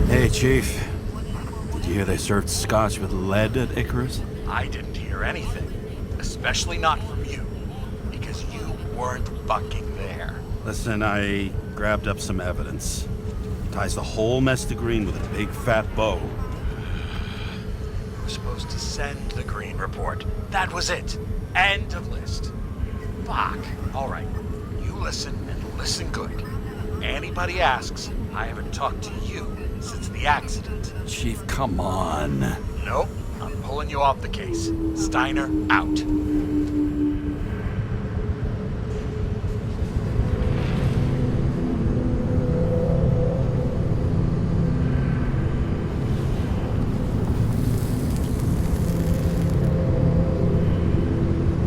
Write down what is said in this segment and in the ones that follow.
Hey, Chief. Did you hear they served scotch with lead at Icarus? I didn't hear anything. Especially not from you. Because you weren't fucking there. Listen, I grabbed up some evidence. Ties the whole mess to Green with a big fat bow. You were supposed to send the Green report. That was it. End of list. Fuck. Alright. You listen and listen good. Anybody asks, I haven't talked to you since the accident. Chief, come on. Nope. I'm pulling you off the case. Steiner, out.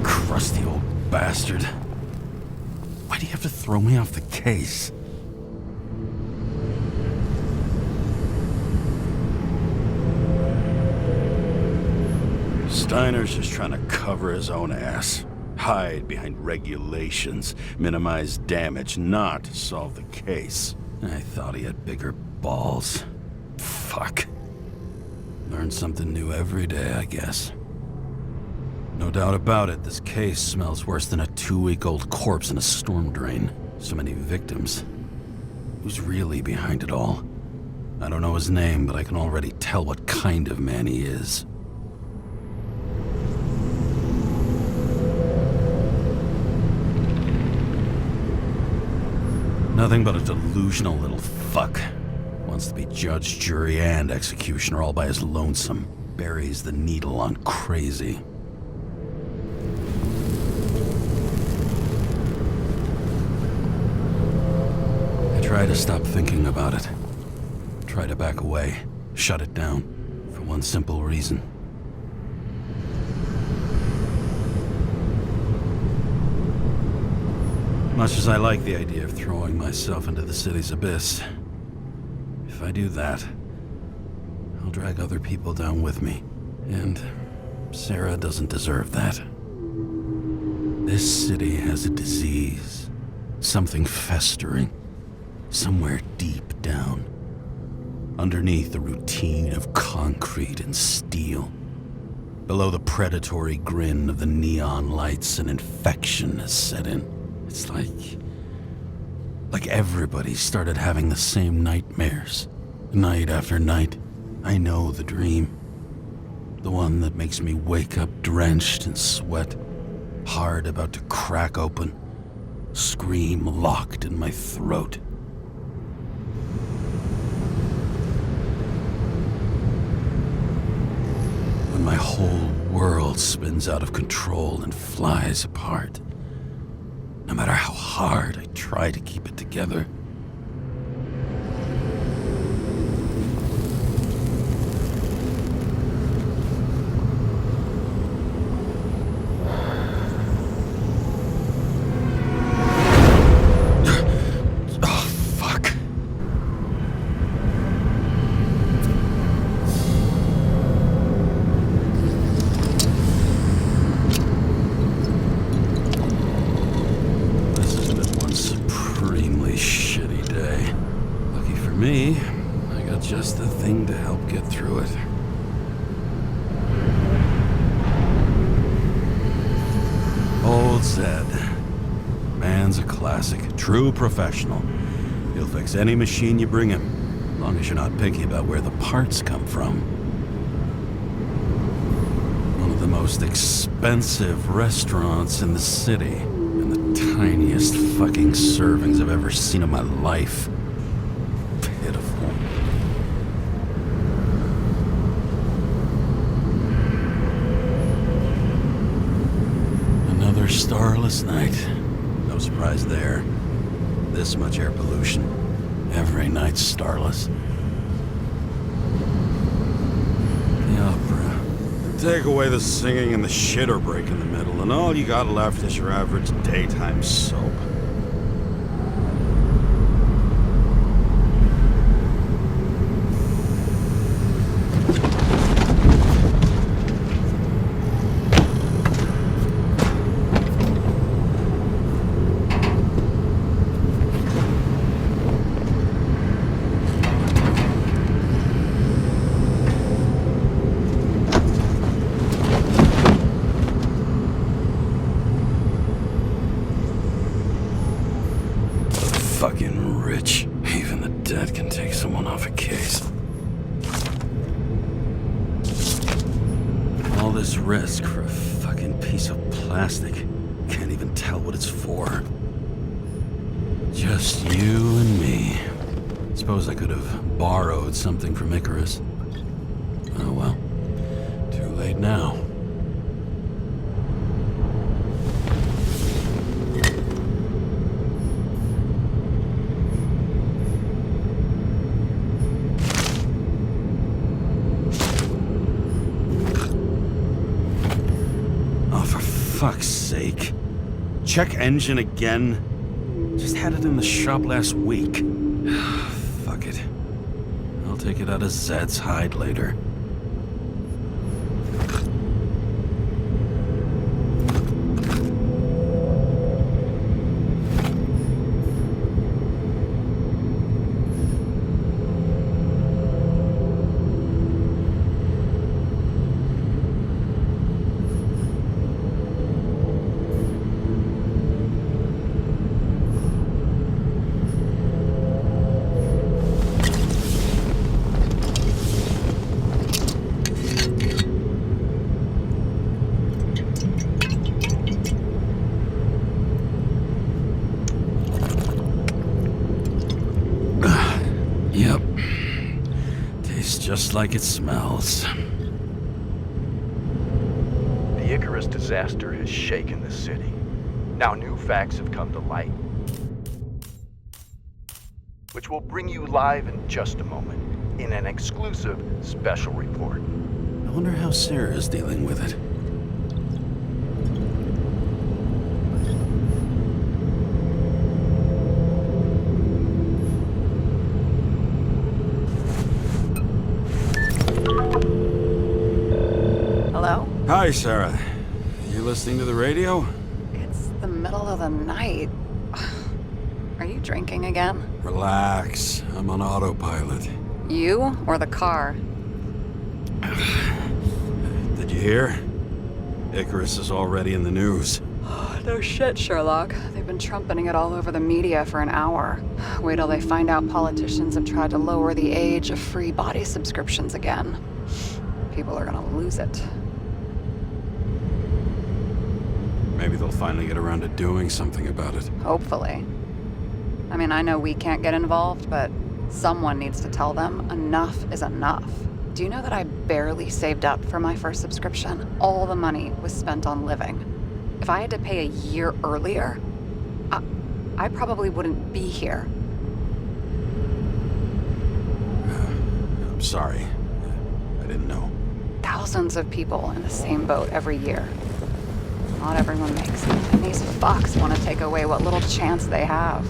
Crusty old bastard. Why do you have to throw me off the case? Steiner's just trying to cover his own ass. Hide behind regulations, minimize damage, not solve the case. I thought he had bigger balls. Fuck. Learn something new every day, I guess. No doubt about it, this case smells worse than a 2-week-old corpse in a storm drain. So many victims. Who's really behind it all? I don't know his name, but I can already tell what kind of man he is. Nothing but a delusional little fuck. Wants to be judge, jury, and executioner all by his lonesome. Buries the needle on crazy. I try to stop thinking about it. Try to back away. Shut it down. For one simple reason. Much as I like the idea of throwing myself into the city's abyss, if I do that, I'll drag other people down with me. And Sarah doesn't deserve that. This city has a disease. Something festering. Somewhere deep down. Underneath the routine of concrete and steel. Below the predatory grin of the neon lights, an infection has set in. It's like everybody started having the same nightmares. Night after night. I know the dream. The one that makes me wake up drenched in sweat. Heart about to crack open. Scream locked in my throat. When my whole world spins out of control and flies apart. No matter how hard I try to keep it together. Oh, fuck. Me, I got just the thing to help get through it. Old Zed. Man's a classic. True professional. He'll fix any machine you bring him, as long as you're not picky about where the parts come from. One of the most expensive restaurants in the city, and the tiniest fucking servings I've ever seen in my life. Pitiful. Another starless night. No surprise there. This much air pollution. Every night's starless. The opera. Take away the singing and the shitter break in the middle, and all you got left is your average daytime soap. dead can take someone off a case. All this risk for a fucking piece of plastic. Can't even tell what it's for. Just you and me. Suppose I could have borrowed something from Icarus. Oh well. Too late now. Fuck's sake. Check engine again? Just had it in the shop last week. Fuck it. I'll take it out of Zed's hide later. Yep. Tastes just like it smells. The Icarus disaster has shaken the city. Now new facts have come to light, which will bring you live in just a moment in an exclusive special report. I wonder how Sarah is dealing with it. Hello? Hi, Sarah. You listening to the radio? It's the middle of the night. Are you drinking again? Relax. I'm on autopilot. You or the car? Did you hear? Icarus is already in the news. No shit, Sherlock. They've been trumpeting it all over the media for an hour. Wait till they find out politicians have tried to lower the age of free body subscriptions again. People are gonna lose it. Maybe they'll finally get around to doing something about it. Hopefully. I mean, I know we can't get involved, but someone needs to tell them enough is enough. Do you know that I barely saved up for my first subscription? All the money was spent on living. If I had to pay a year earlier, I probably wouldn't be here. I'm sorry. I didn't know. Thousands of people in the same boat every year. Not everyone makes it, and these fucks want to take away what little chance they have.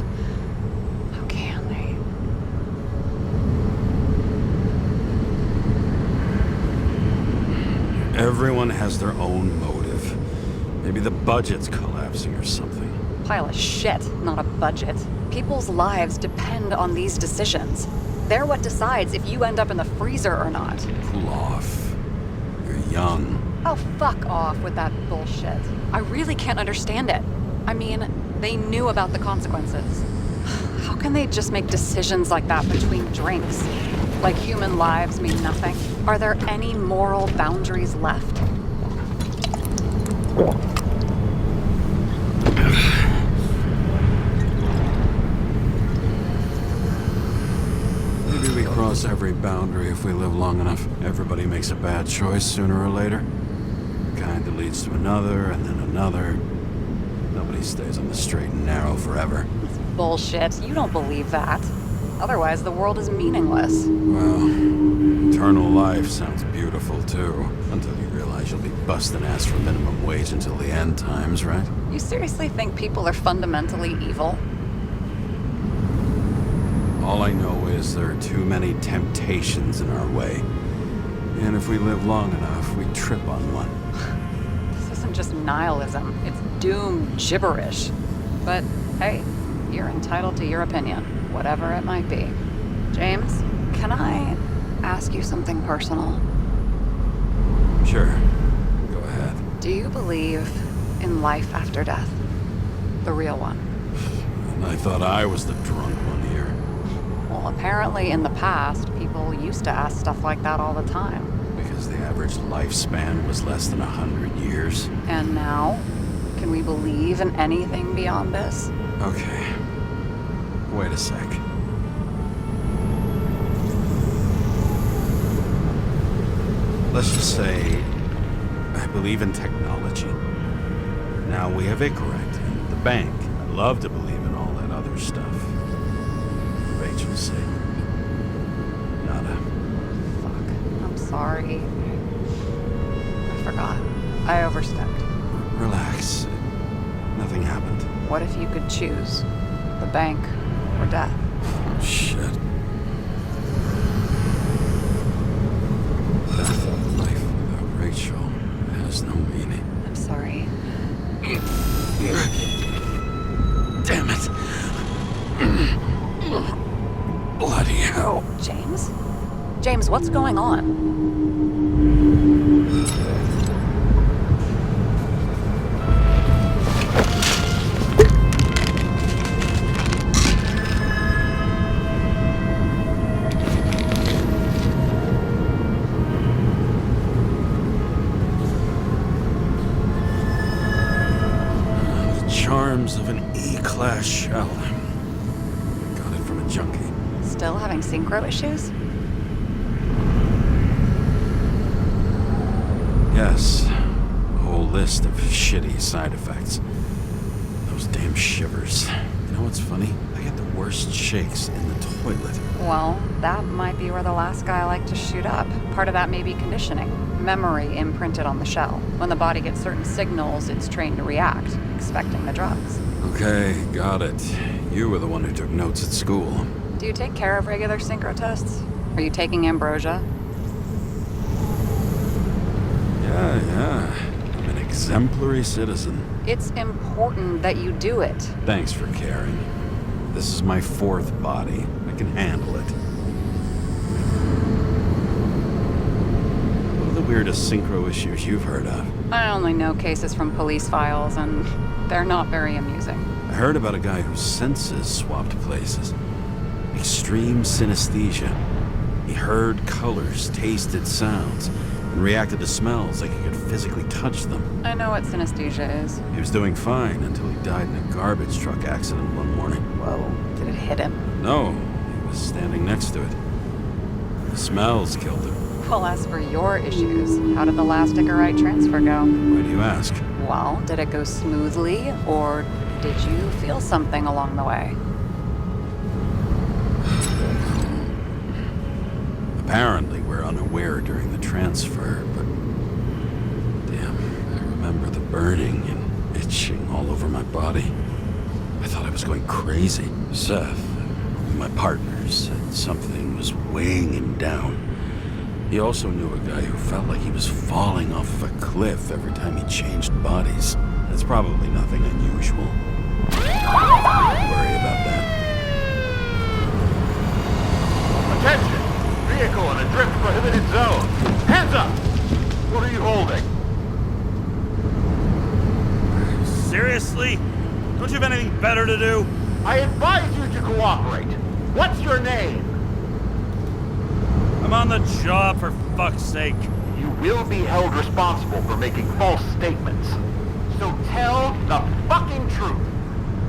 How can they? Everyone has their own motive. Maybe the budget's collapsing or something. Pile of shit, not a budget. People's lives depend on these decisions. They're what decides if you end up in the freezer or not. Cool off. You're young. Oh, fuck off with that bullshit. I really can't understand it. I mean, they knew about the consequences. How can they just make decisions like that between drinks? Like human lives mean nothing? Are there any moral boundaries left? Maybe we cross every boundary if we live long enough. Everybody makes a bad choice sooner or later. Kind that leads to another, and then another. Nobody stays on the straight and narrow forever. It's bullshit. You don't believe that. Otherwise, the world is meaningless. Well, eternal life sounds beautiful, too. Until you realize you'll be busting ass for minimum wage until the end times, right? You seriously think people are fundamentally evil? All I know is there are too many temptations in our way. And if we live long enough, we trip on one. This isn't just nihilism. It's doom gibberish. But hey, you're entitled to your opinion, whatever it might be. James, can I ask you something personal? Sure. Go ahead. Do you believe in life after death? The real one? And I thought I was the drunk one here. Well, apparently in the past, people used to ask stuff like that all the time. Because the average lifespan was less than 100 years. And now? Can we believe in anything beyond this? Okay. Wait a sec. Let's just say I believe in technology. Now we have Icarite and the bank. I'd love to believe in all that other stuff. For Rachel's sake. Nada. Fuck. I'm sorry. I forgot. I overstepped. Relax. Nothing happened. What if you could choose? The bank or death? Oh, shit. Death of life without Rachel has no meaning. I'm sorry. Damn it. Bloody hell. James? James, what's going on? Charms of an E-class shell. Got it from a junkie. Still having synchro issues? Yes. A whole list of shitty side effects. Those damn shivers. You know what's funny? I get the worst shakes in the toilet. Well, that might be where the last guy liked to shoot up. Part of that may be conditioning. Memory imprinted on the shell. When the body gets certain signals, it's trained to react, expecting the drugs. Okay, got it. You were the one who took notes at school. Do you take care of regular synchro tests? Are you taking ambrosia? Yeah. I'm an exemplary citizen. It's important that you do it. Thanks for caring. This is my fourth body. I can handle it. What are the weirdest synchro issues you've heard of? I only know cases from police files, and they're not very amusing. I heard about a guy whose senses swapped places. Extreme synesthesia. He heard colors, tasted sounds, and reacted to smells like he could physically touch them. I know what synesthesia is. He was doing fine until he died in a garbage truck accident one morning. Whoa, did it hit him? No, he was standing next to it. The smells killed him. Well, as for your issues, how did the last Icarite transfer go? Why do you ask? Well, did it go smoothly, or did you feel something along the way? Apparently, we're unaware during the transfer, but... Damn, I remember the burning and itching all over my body. I thought I was going crazy. Seth, my partner, said something was weighing him down. He also knew a guy who felt like he was falling off of a cliff every time he changed bodies. That's probably nothing unusual. Don't worry about that. Attention! Vehicle in a drift prohibited zone. Hands up! What are you holding? Seriously? Don't you have anything better to do? I advise you to cooperate. What's your name? I'm on the job, for fuck's sake. You will be held responsible for making false statements. So tell the fucking truth.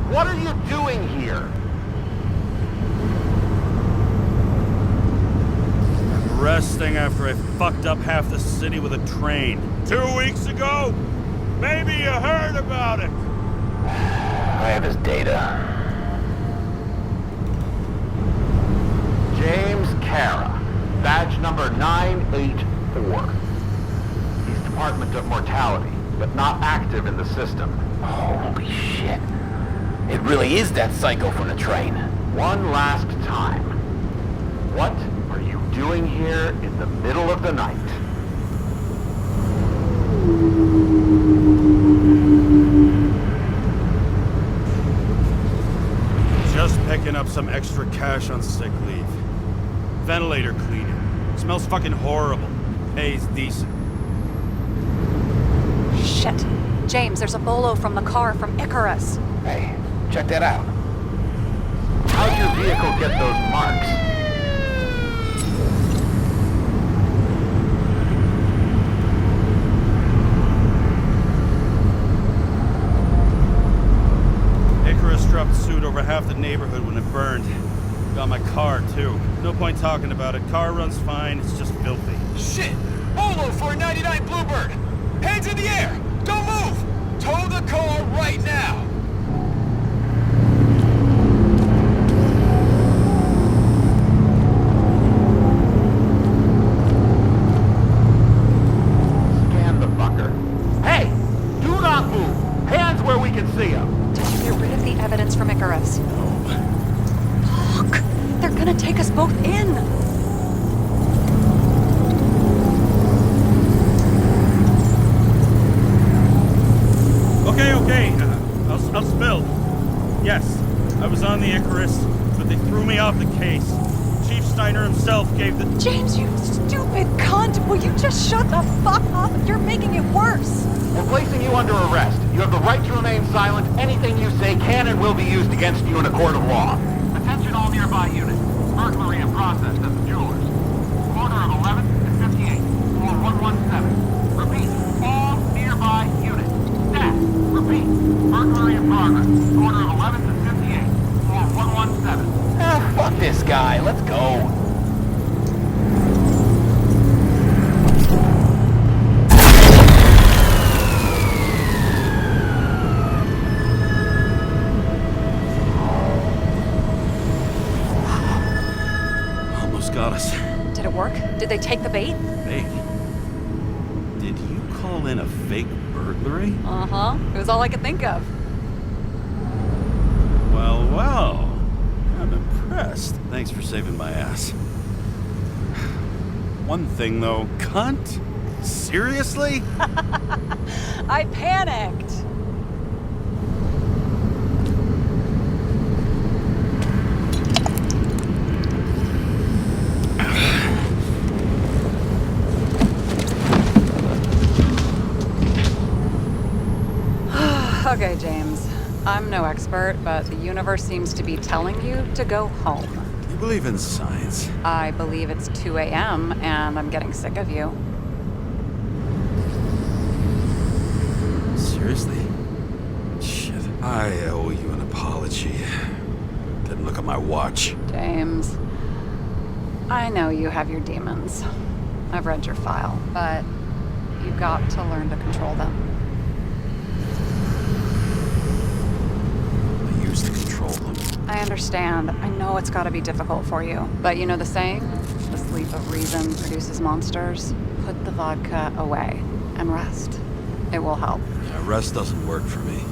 What are you doing here? I'm resting after I fucked up half the city with a train. 2 weeks ago? Maybe you heard about it. I have his data. James Kara, badge number 984. He's Department of Mortality, but not active in the system. Holy shit. It really is that psycho from the train. One last time. What are you doing here in the middle of the night? Just picking up some extra cash on sick leave. Ventilator cleaning. Smells fucking horrible. Pays decent. Shit. James, there's a bolo from the car from Icarus. Hey, check that out. How'd your vehicle get those marks? car, too. No point talking about it. Car runs fine, it's just filthy. Shit! Bolo for a 99 Bluebird! Hands in the air! Don't move! Tow the car right now! Scan the fucker. Hey! Do not move! Hands where we can see him! Did you get rid of the evidence from Icarus? No. Fuck! They're gonna take us both in! Okay. I'll spill. Yes, I was on the Icarus, but they threw me off the case. Chief Steiner himself gave the... James, you stupid cunt! Will you just shut the fuck up? You're making it worse! We're placing you under arrest. You have the right to remain silent. Anything you say can and will be used against you in a court of law. Attention all nearby units. Burglary in process at the Jewelers. Corner of 11th and 58. Floor 117. Repeat. All nearby units. Staff. Repeat. Burglary in progress. Corner of 11th and 58. Floor 117. Ah, fuck this guy. Let's go. Almost got us. Did it work? Did they take the bait? Fake? Did you call in a fake burglary? Uh-huh. It was all I could think of. Well. I'm impressed. Thanks for saving my ass. One thing, though. Cunt? Seriously? I panicked! Okay, James. I'm no expert, but the universe seems to be telling you to go home. You believe in science? I believe it's 2 a.m. and I'm getting sick of you. Seriously? Shit. I owe you an apology. Didn't look at my watch. James, I know you have your demons. I've read your file, but you got to learn to control them. I used to control them. I understand. I know it's got to be difficult for you. But you know the saying? The sleep of reason produces monsters. Put the vodka away and rest. It will help. Yeah, rest doesn't work for me.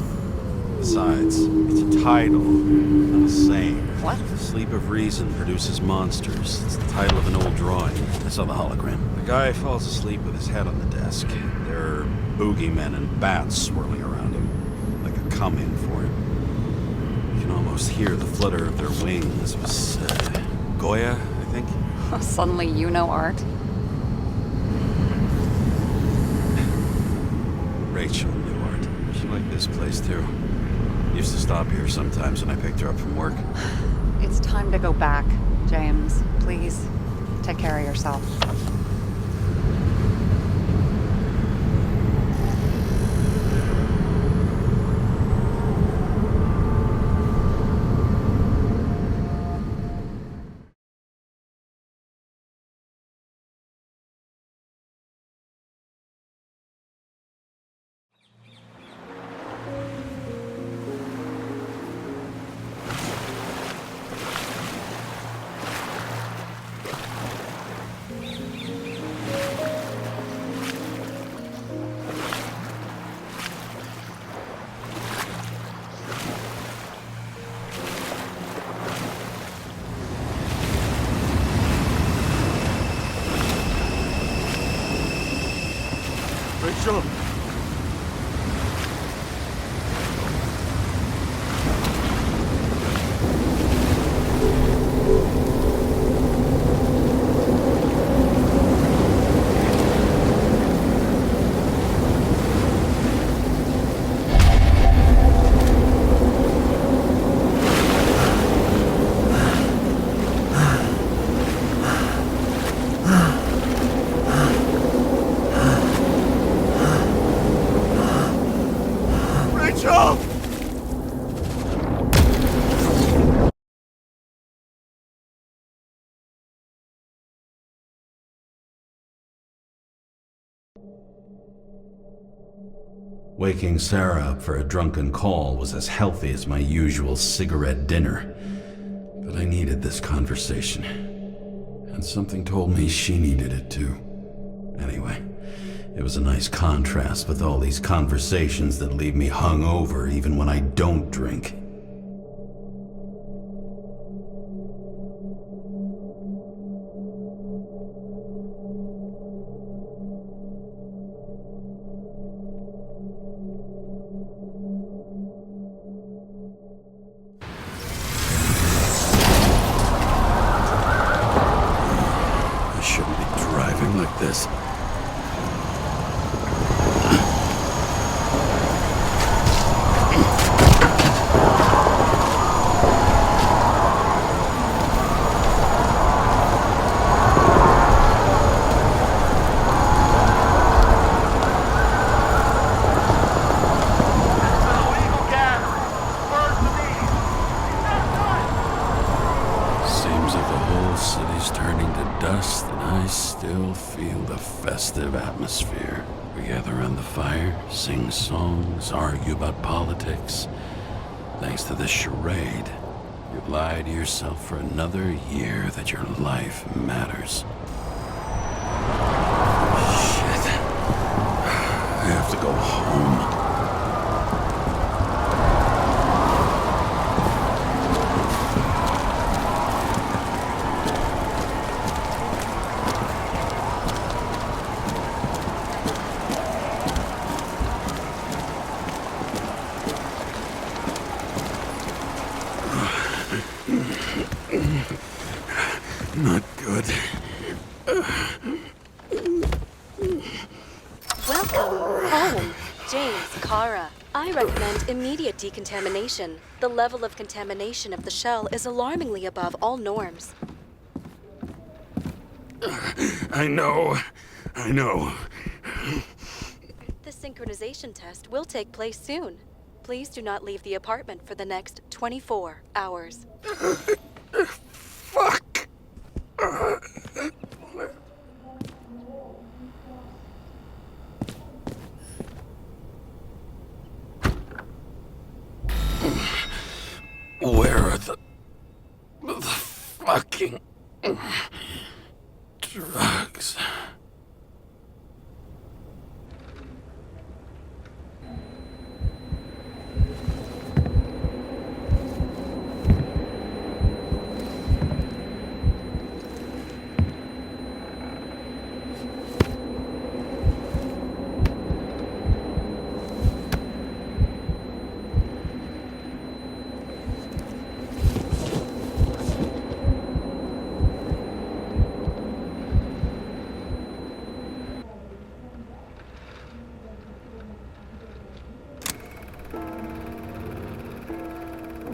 Besides, it's a title, not a saying. What? Sleep of Reason produces monsters. It's the title of an old drawing. I saw the hologram. The guy falls asleep with his head on the desk. There are boogeymen and bats swirling around him, like a come-in for him. You can almost hear the flutter of their wings. It was Goya, I think. Suddenly you know art. Rachel knew art. She liked this place too. Used to stop here sometimes when I picked her up from work. It's time to go back, James. Please, take care of yourself. Rachel! Waking Sarah up for a drunken call was as healthy as my usual cigarette dinner. But I needed this conversation. And something told me she needed it too. Anyway, it was a nice contrast with all these conversations that leave me hungover even when I don't drink. I shouldn't be driving like this. Illegal gathering. Where's the meeting? Seems that the whole city's turning to dust, and I still feel the festive atmosphere. We gather around the fire, sing songs, argue about politics. Thanks to this charade, you've lied to yourself for another year that your life matters. Shit. I have to go home. Not good. Welcome home, James, Kara. I recommend immediate decontamination. The level of contamination of the shell is alarmingly above all norms. I know. The synchronization test will take place soon. Please do not leave the apartment for the next 24 hours. Fuck! Where are the fucking drugs?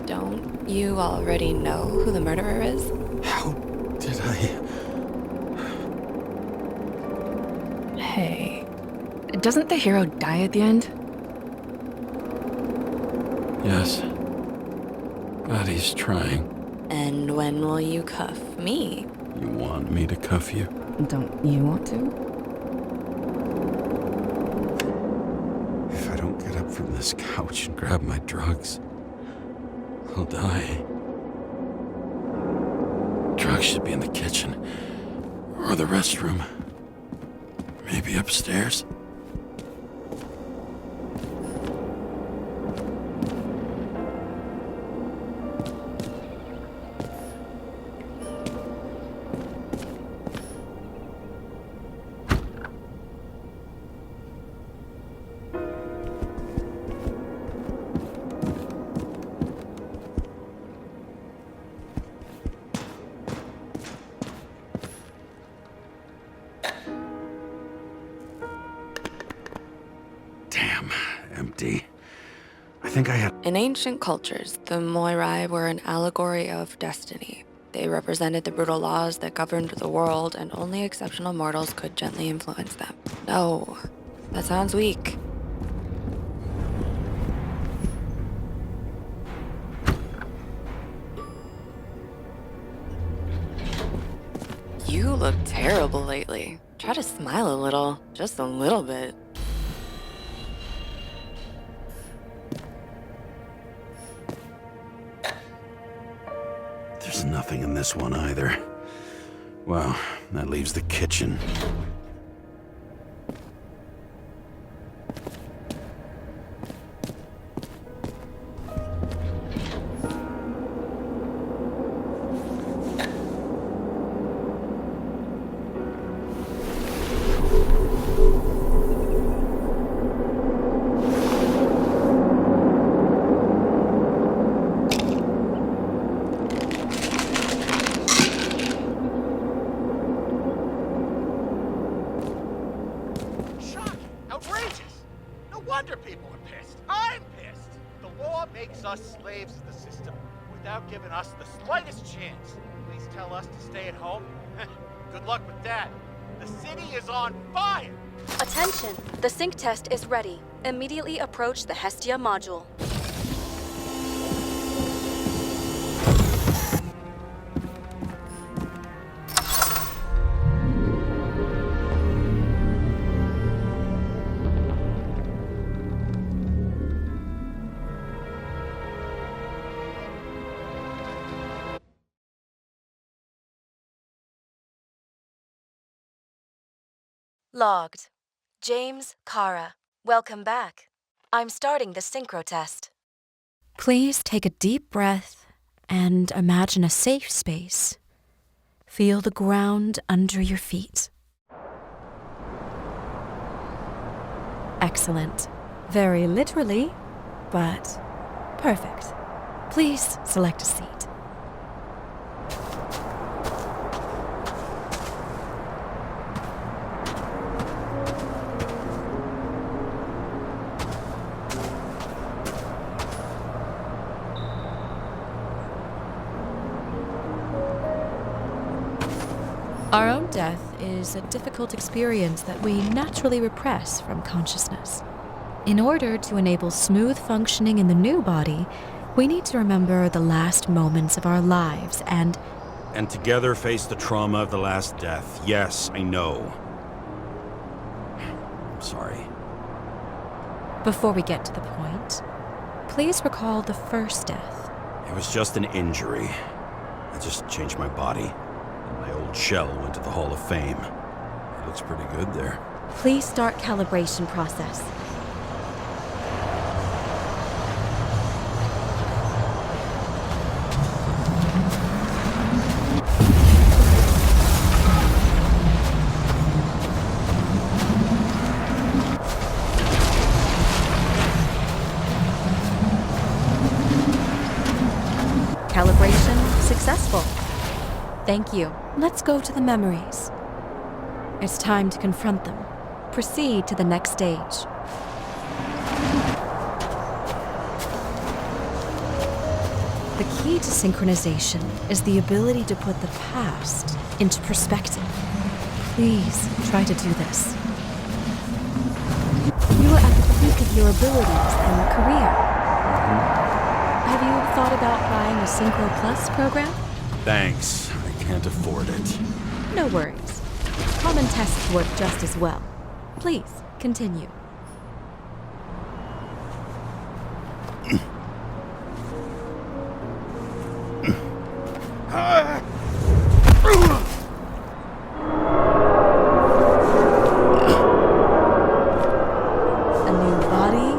Don't you already know who the murderer is? How did I... Hey, doesn't the hero die at the end? Yes. But he's trying. And when will you cuff me? You want me to cuff you? Don't you want to? If I don't get up from this couch and grab my drugs, I'll die. Drugs should be in the kitchen. Or the restroom. Maybe upstairs. Damn, empty. I think I had... In ancient cultures, the Moirai were an allegory of destiny. They represented the brutal laws that governed the world, and only exceptional mortals could gently influence them. No, that sounds weak. You look terrible lately. Try to smile a little, just a little bit. nothing in this one either. Well, that leaves the kitchen. wonder people are pissed. I'm pissed. The law makes us slaves of the system without giving us the slightest chance. Please tell us to stay at home. Good luck with that. The city is on fire! Attention! The sync test is ready. Immediately approach the Hestia module. Logged. James, Kara, welcome back. I'm starting the synchro test. Please take a deep breath and imagine a safe space. Feel the ground under your feet. Excellent. Very literally, but perfect. Please select a seat. Our own death is a difficult experience that we naturally repress from consciousness. In order to enable smooth functioning in the new body, we need to remember the last moments of our lives and together face the trauma of the last death. Yes, I know. I'm sorry. Before we get to the point, please recall the first death. It was just an injury. I just changed my body. My old shell went to the Hall of Fame. It looks pretty good there. Please start calibration process. Calibration successful. Thank you. Let's go to the memories. It's time to confront them. Proceed to the next stage. The key to synchronization is the ability to put the past into perspective. Please try to do this. You are at the peak of your abilities and career. Have you thought about buying a Synchro Plus program? Thanks. I can't afford it. No worries. Common tests work just as well. Please, continue. A new body?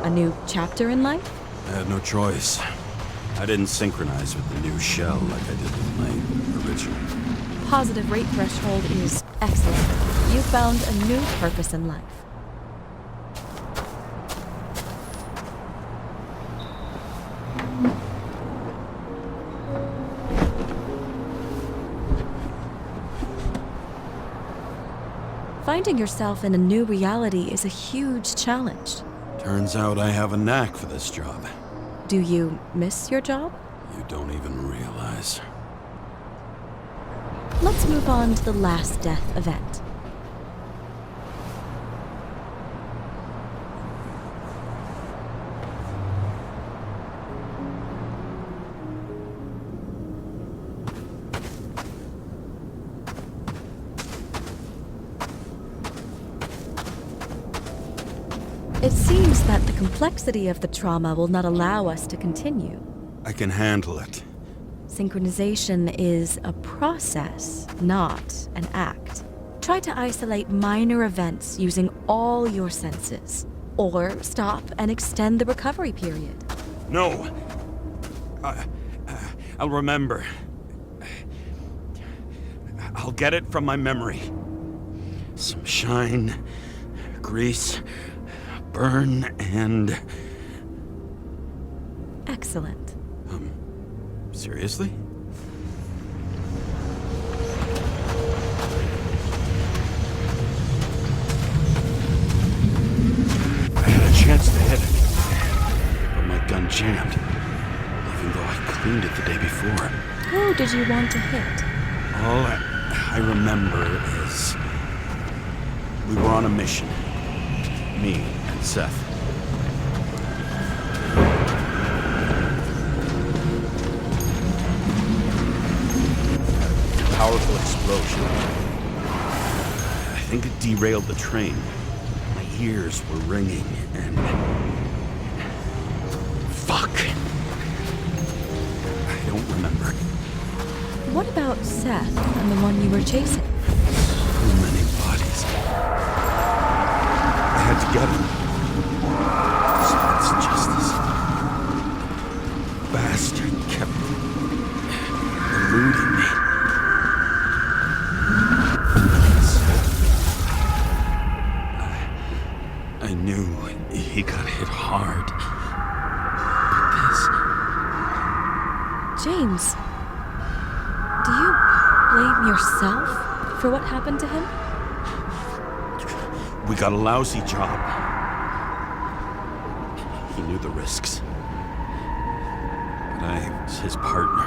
A new chapter in life? I had no choice. I didn't synchronize with the new shell like I did with my original. Positive rate threshold is excellent. You found a new purpose in life. Finding yourself in a new reality is a huge challenge. Turns out I have a knack for this job. Do you miss your job? You don't even realize. Let's move on to the last death event. It seems that the complexity of the trauma will not allow us to continue. I can handle it. Synchronization is a process, not an act. Try to isolate minor events using all your senses, or stop and extend the recovery period. No. I'll remember. I'll get it from my memory. Some shine, grease, burn, and... Excellent. Seriously? I had a chance to hit it, but my gun jammed, even though I cleaned it the day before. Who did you want to hit? All I remember is we were on a mission. Me and Seth. Powerful explosion. I think it derailed the train. My ears were ringing and... Fuck! I don't remember. What about Seth and the one you were chasing? So many bodies. I had to get him. So that's justice. Bastard kept eluding me. I knew he got hit hard. But James, do you blame yourself for what happened to him? we got a lousy job. He knew the risks. But I was his partner.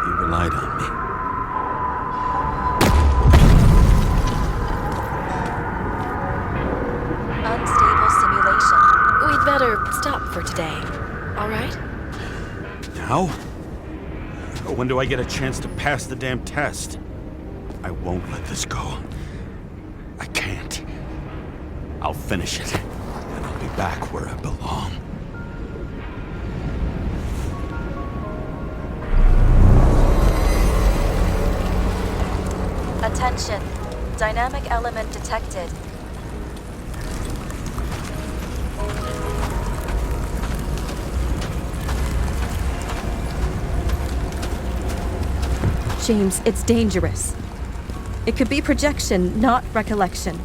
He relied on me. Unstable simulation. We'd better stop for today, all right? Now? When do I get a chance to pass the damn test? I won't let this go. I can't. I'll finish it, and I'll be back where I belong. Attention. Dynamic element detected. James, it's dangerous. It could be projection, not recollection.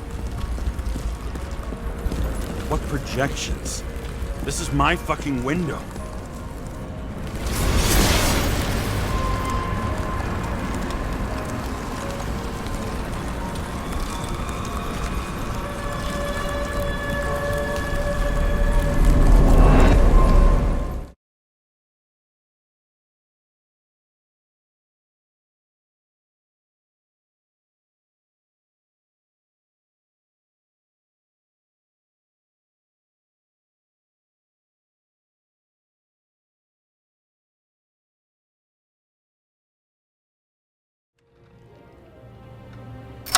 What projections? This is my fucking window.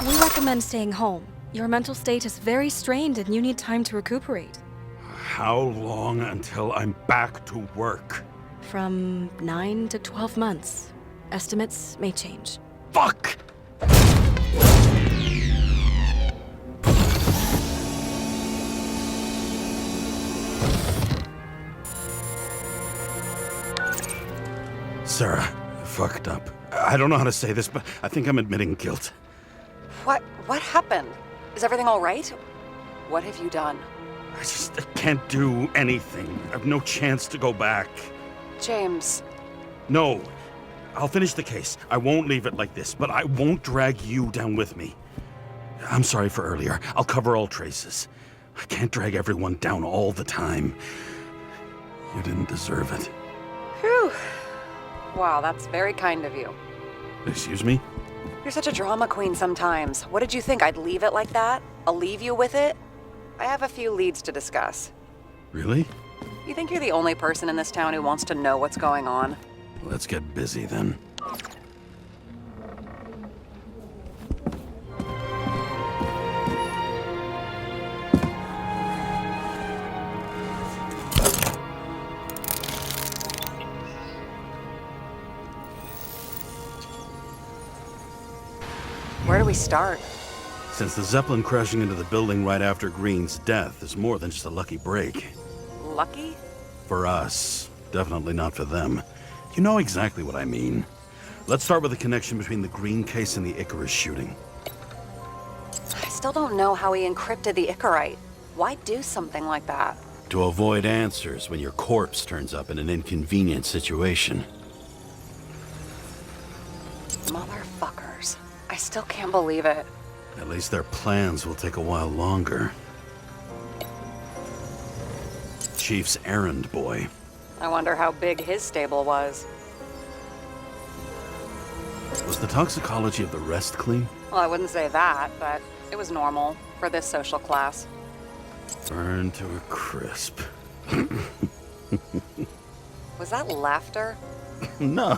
We recommend staying home. Your mental state is very strained and you need time to recuperate. How long until I'm back to work? From 9 to 12 months. Estimates may change. Fuck! Sarah, I fucked up. I don't know how to say this, but I think I'm admitting guilt. What happened? Is everything all right? What have you done? I can't do anything. I have no chance to go back. James. No. I'll finish the case. I won't leave it like this, but I won't drag you down with me. I'm sorry for earlier. I'll cover all traces. I can't drag everyone down all the time. You didn't deserve it. Whew. Wow, that's very kind of you. Excuse me? You're such a drama queen sometimes. What did you think, I'd leave it like that? I'll leave you with it? I have a few leads to discuss. Really? You think you're the only person in this town who wants to know what's going on? Let's get busy then. Where do we start? Since the Zeppelin crashing into the building right after Green's death is more than just a lucky break. Lucky? For us. Definitely not for them. You know exactly what I mean. Let's start with the connection between the Green case and the Icarus shooting. I still don't know how he encrypted the Icarite. Why do something like that? To avoid answers when your corpse turns up in an inconvenient situation. Motherfuckers. I still can't believe it. At least their plans will take a while longer. Chief's errand boy. I wonder how big his stable was. Was the toxicology of the rest clean? Well, I wouldn't say that, but it was normal for this social class. Burned to a crisp. Was that laughter? No.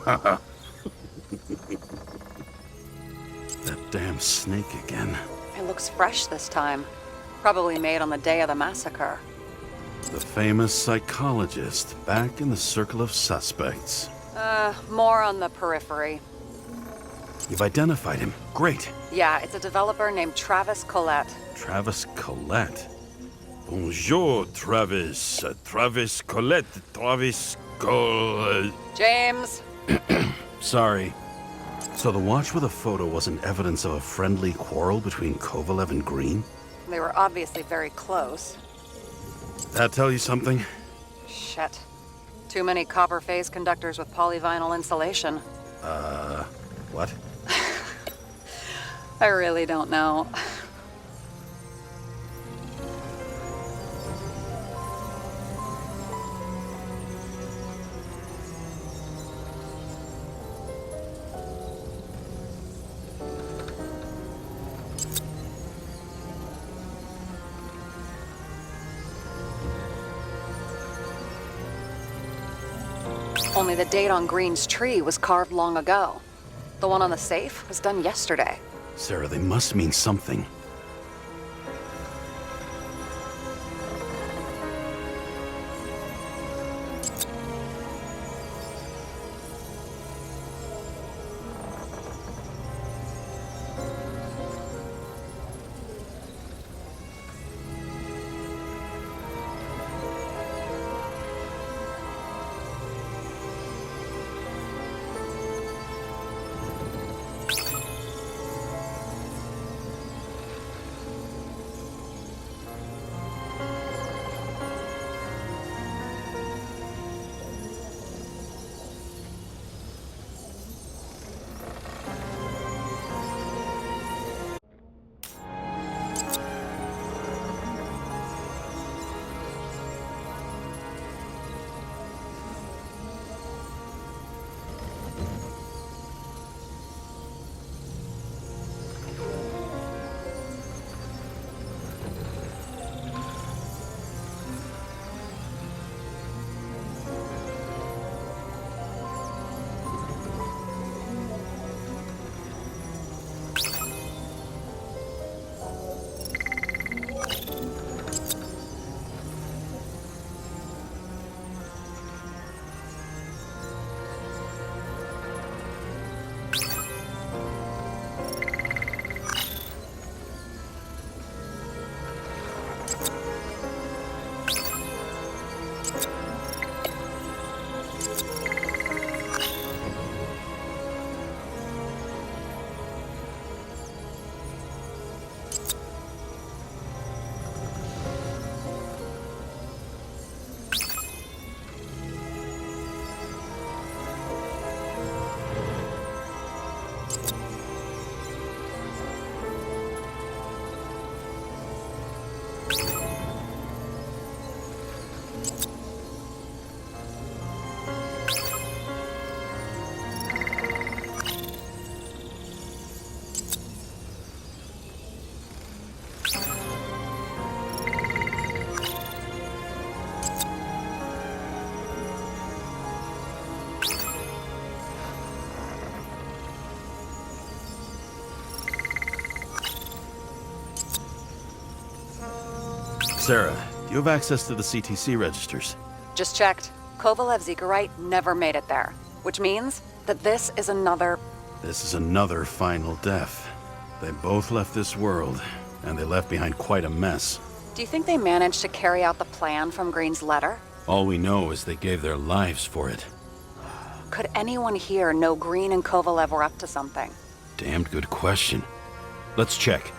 That damn snake again. It looks fresh this time. Probably made on the day of the massacre. The famous psychologist back in the circle of suspects. More on the periphery. You've identified him. Great. Yeah, it's a developer named Travis Collette. Travis Collette. Bonjour, Travis. Travis Collette. Travis Collette. James! Sorry. So the watch with a photo wasn't evidence of a friendly quarrel between Kovalev and Green? They were obviously very close. That tell you something? Shit. Too many copper phase conductors with polyvinyl insulation. What? I really don't know. Only the date on Green's tree was carved long ago. The one on the safe was done yesterday. Sarah, they must mean something. Sarah, do you have access to the CTC registers? Just checked. Kovalev's Icarite never made it there, which means that this is another... This is another final death. They both left this world, and they left behind quite a mess. Do you think they managed to carry out the plan from Green's letter? All we know is they gave their lives for it. Could anyone here know Green and Kovalev were up to something? Damned good question. Let's check.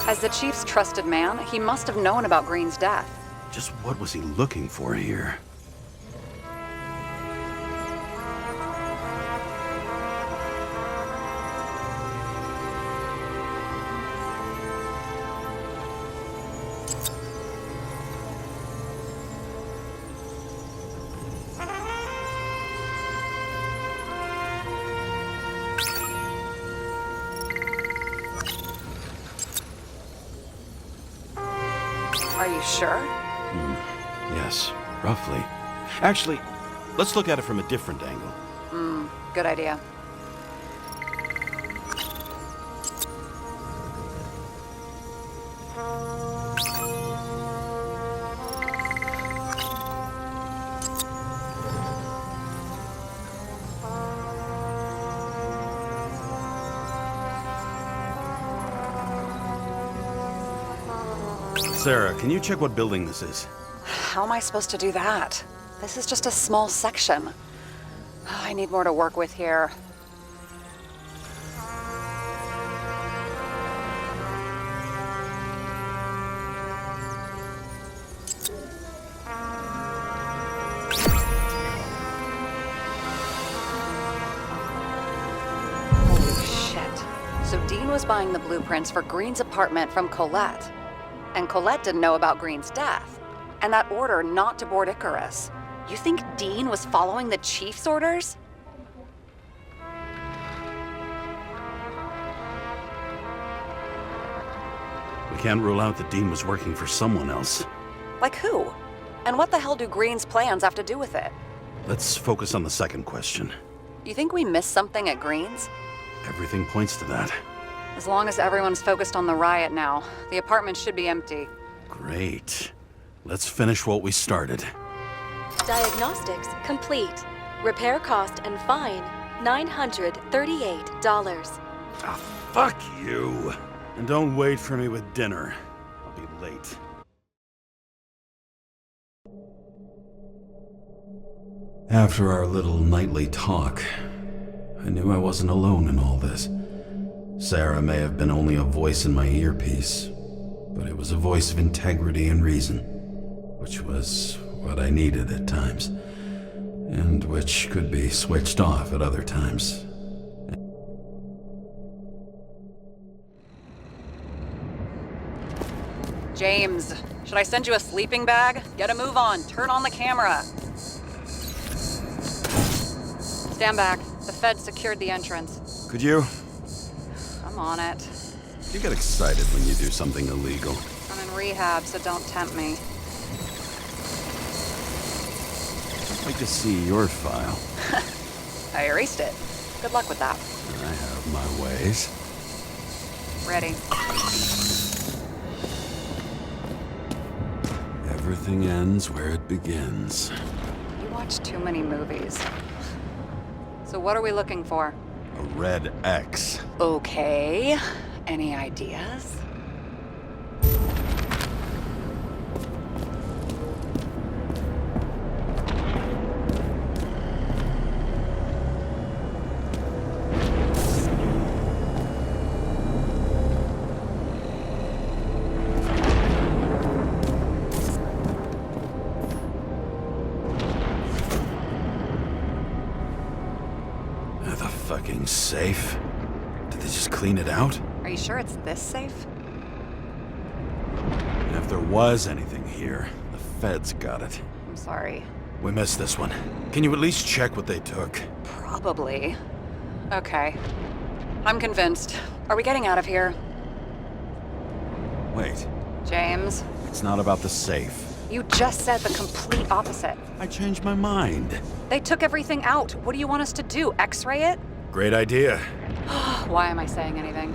As the chief's trusted man, he must have known about Green's death. Just what was he looking for here? Are you sure? Yes, roughly. Actually, let's look at it from a different angle. Good idea. Sarah, can you check what building this is? How am I supposed to do that? This is just a small section. I need more to work with here. Holy shit. So Dean was buying the blueprints for Green's apartment from Colette. And Colette didn't know about Green's death. And that order not to board Icarus. You think Dean was following the chief's orders? We can't rule out that Dean was working for someone else. Like who? And what the hell do Green's plans have to do with it? Let's focus on the second question. You think we missed something at Green's? Everything points to that. As long as everyone's focused on the riot now, the apartment should be empty. Great. Let's finish what we started. Diagnostics complete. Repair cost and fine $938. Ah, fuck you! And don't wait for me with dinner. I'll be late. After our little nightly talk, I knew I wasn't alone in all this. Sarah may have been only a voice in my earpiece, but it was a voice of integrity and reason, which was what I needed at times, and which could be switched off at other times. James, should I send you a sleeping bag? Get a move on. Turn on the camera. Stand back. The feds secured the entrance. Could you? I'm on it. You get excited when you do something illegal. I'm in rehab, so don't tempt me. I'd like to see your file. I erased it. Good luck with that. I have my ways. Ready. Everything ends where it begins. You watch too many movies. So what are we looking for? A red X. Okay. Any ideas? The fucking safe? Did they just clean it out? Are you sure it's this safe? If there was anything here, the feds got it. I'm sorry. We missed this one. Can you at least check what they took? Probably. Okay. I'm convinced. Are we getting out of here? Wait, James? it's not about the safe. You just said the complete opposite. I changed my mind. They took everything out. What do you want us to do? X-ray it? Great idea. Why am I saying anything?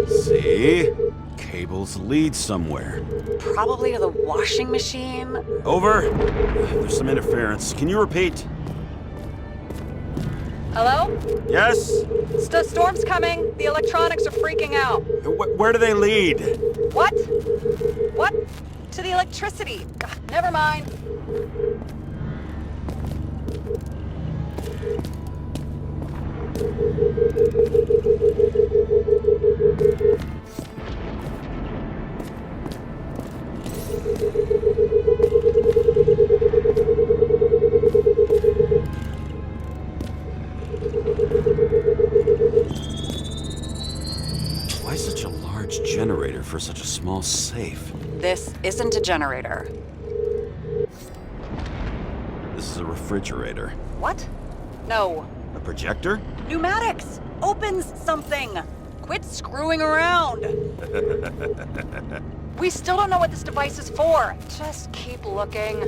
See? Cables lead somewhere. Probably to the washing machine. Over. There's some interference. Can you repeat? Hello? Yes? Storm's coming. The electronics are freaking out. Where do they lead? What? What? To the electricity. Ugh, never mind. Why such a large generator for such a small safe? This isn't a generator. This is a refrigerator. What? No. A projector? Pneumatics! Opens something! Quit screwing around! We still don't know what this device is for. Just keep looking.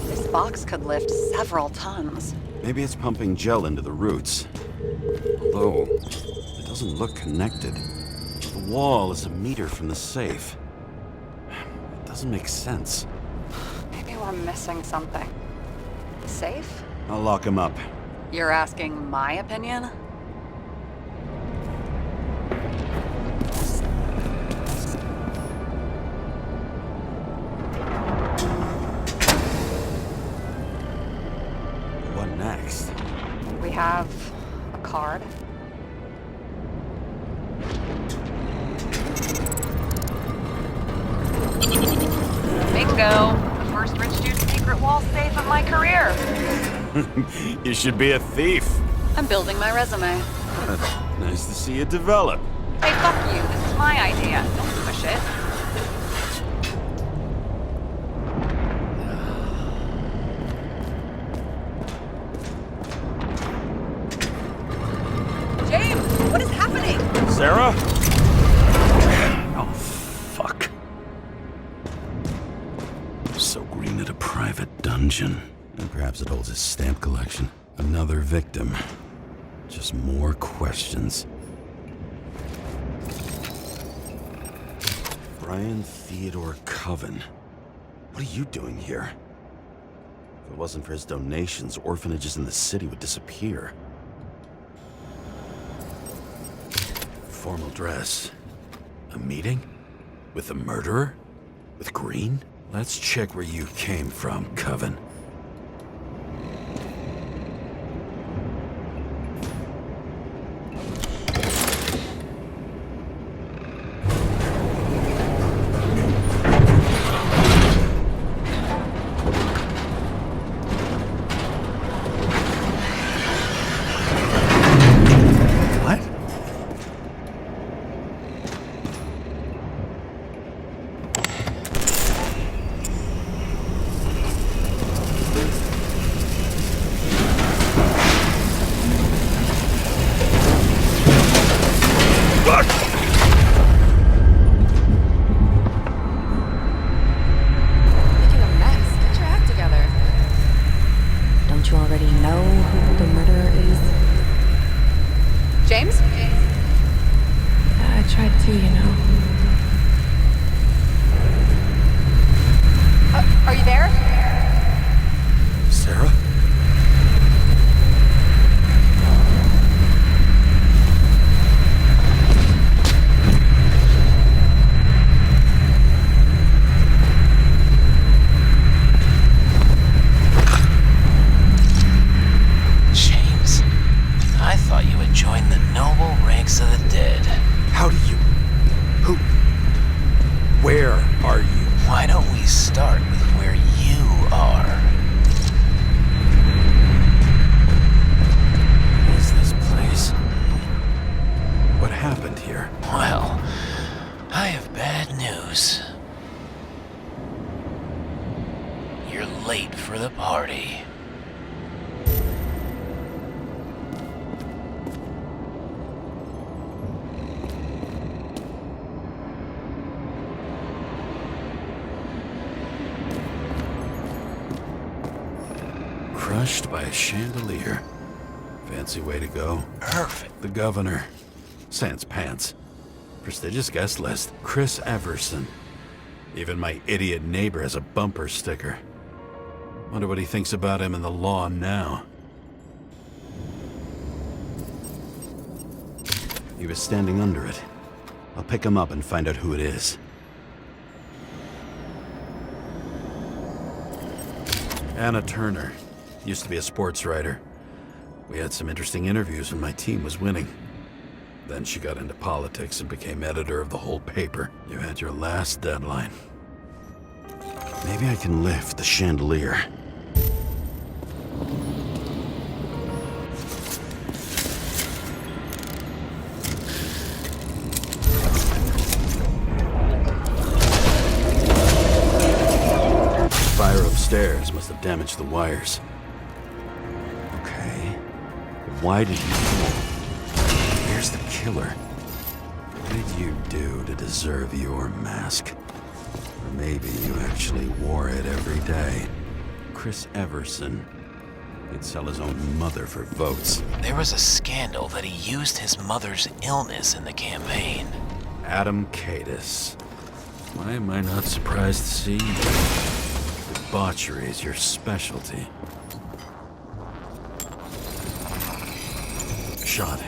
This box could lift several tons. Maybe it's pumping gel into the roots. Although, it doesn't look connected. The wall is a meter from the safe. It doesn't make sense. Maybe we're missing something. Safe? I'll lock him up. You're asking my opinion? What next? We have a card. Bingo! The first rich dude's secret wall safe of my career. You should be a thief. I'm building my resume. Nice to see you develop. Hey, fuck you. This is my idea. Don't push it. James, what is happening? Sarah? Oh, fuck. So Green at a private dungeon. And perhaps it holds his stamp collection. Another victim. Just more questions. Brian Theodore Coven. What are you doing here? If it wasn't for his donations, orphanages in the city would disappear. Formal dress. A meeting? With the murderer? With Green? Let's check where you came from, Coven. James? I tried to, you know. Are you there? Sarah? James, I thought you had joined the noble ranks of the dead. How do you... Who... Where are you? Why don't we start with where you are? for the party. Crushed by a chandelier. Fancy way to go. Perfect. The governor. Sans pants. Prestigious guest list. Chris Everson. Even my idiot neighbor has a bumper sticker. Wonder what he thinks about him and the law now. He was standing under it. I'll pick him up and find out who it is. Anna Turner. Used to be a sports writer. We had some interesting interviews when my team was winning. Then she got into politics and became editor of the whole paper. You had your last deadline. Maybe I can lift the chandelier. Fire upstairs must have damaged the wires. Okay. Why did you fall? Here's the killer. What did you do to deserve your mask? Or maybe you actually wore it every day. Chris Everson. He'd sell his own mother for votes. There was a scandal that he used his mother's illness in the campaign. Adam Cadis. Why am I not surprised to see you? Debauchery is your specialty. Shot.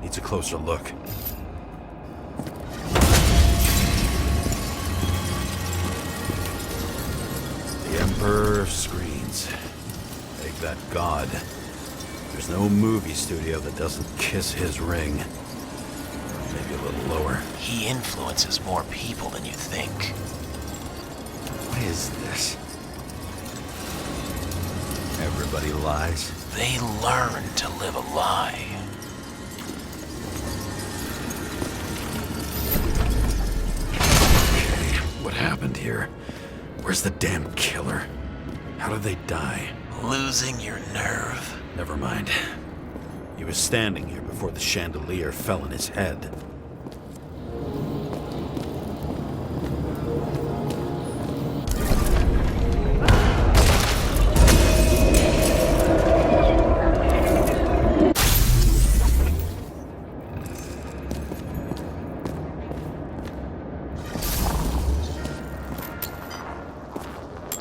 Needs a closer look. The Emperor screens. Make that god. There's no movie studio that doesn't kiss his ring. Maybe a little lower. He influences more people than you think. What is this? Everybody lies. They learn to live a lie. Okay, what happened here? Where's the damn killer? How did they die? Losing your nerve. Never mind. He was standing here before the chandelier fell on his head.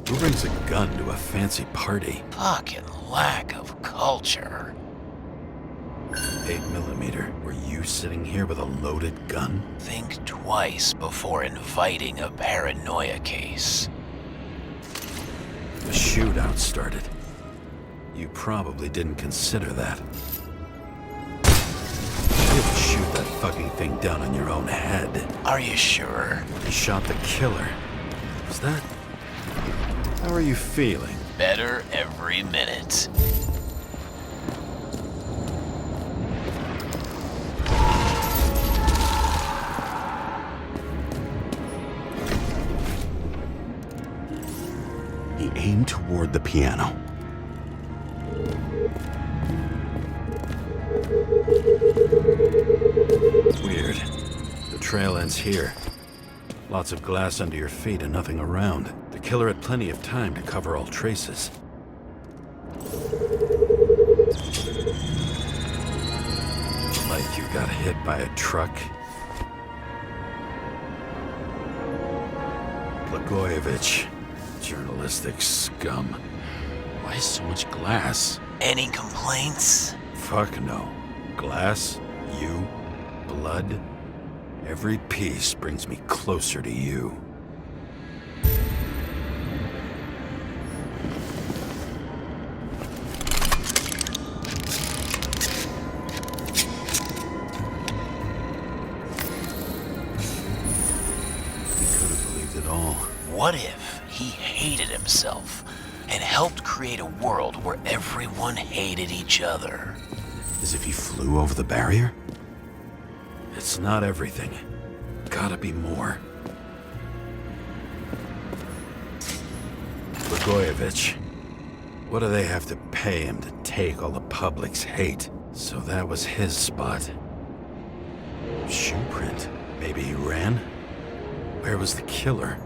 Who brings a gun to a fancy party? Fucking lack of culture. 8mm. Were you sitting here with a loaded gun? Think twice before inviting a paranoia case. The shootout started. You probably didn't consider that. You didn't shoot that fucking thing down on your own head. Are you sure? You shot the killer. Was that... How are you feeling? Better every minute. He aimed toward the piano. Weird. The trail ends here. Lots of glass under your feet and nothing around. The killer had plenty of time to cover all traces. Like you got hit by a truck. Blagojevich. Journalistic scum. Why so much glass? Any complaints? Fuck no. Glass, you, blood. Every piece brings me closer to you. He could have believed it all. What if he hated himself and helped create a world where everyone hated each other? As if he flew over the barrier? It's not everything. Gotta be more. Blagojevich. What do they have to pay him to take all the public's hate? So that was his spot. Shoe print. Maybe he ran? Where was the killer?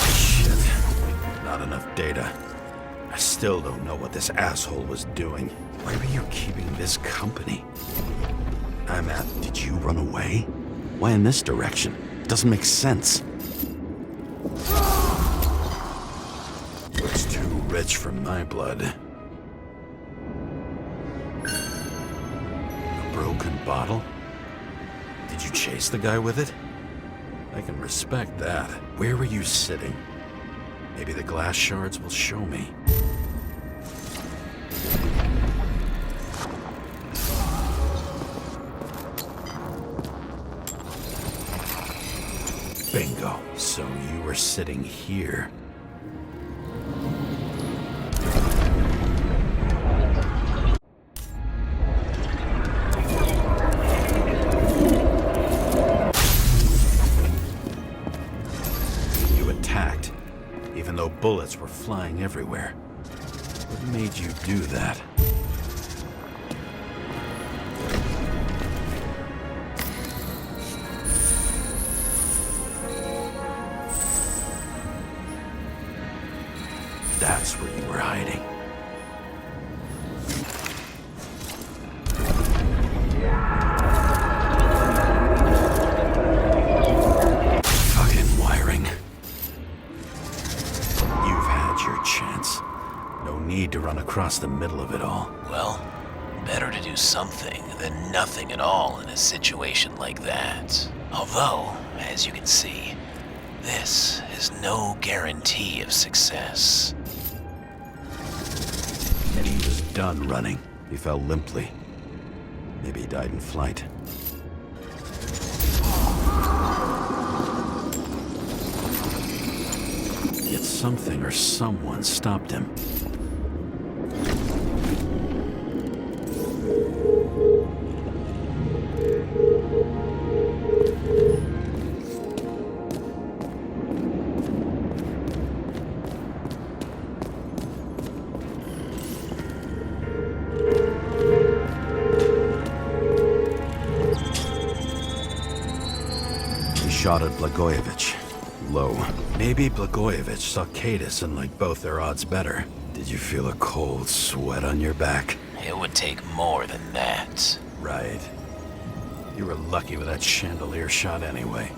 Shit. Not enough data. I still don't know what this asshole was doing. Where are you keeping this company? Did you run away? Why in this direction? Doesn't make sense. Looks too rich for my blood. A broken bottle? Did you chase the guy with it? I can respect that. Where were you sitting? Maybe the glass shards will show me. Bingo. So you were sitting here. You attacked, even though bullets were flying everywhere. What made you do that? That's where you were hiding. Fucking wiring. You've had your chance. No need to run across the middle of it all. Well, better to do something than nothing at all in a situation like that. Although, as you can see, this is no guarantee of success. And he was done running. He fell limply. Maybe he died in flight. Yet something or someone stopped him. Shot at Blagojevich. Low. Maybe Blagojevich saw Cadis and liked both their odds better. Did you feel a cold sweat on your back? It would take more than that. Right. You were lucky with that chandelier shot anyway.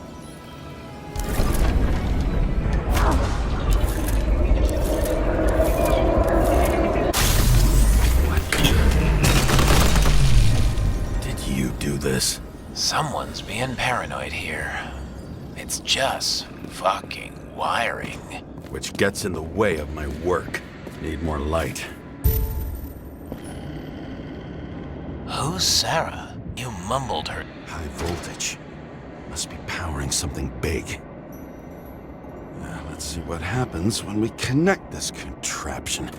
What? Did you do this? Someone's being paranoid here. It's just fucking wiring. Which gets in the way of my work. Need more light. Who's Sarah? You mumbled her. High voltage. Must be powering something big. Now, let's see what happens when we connect this contraption.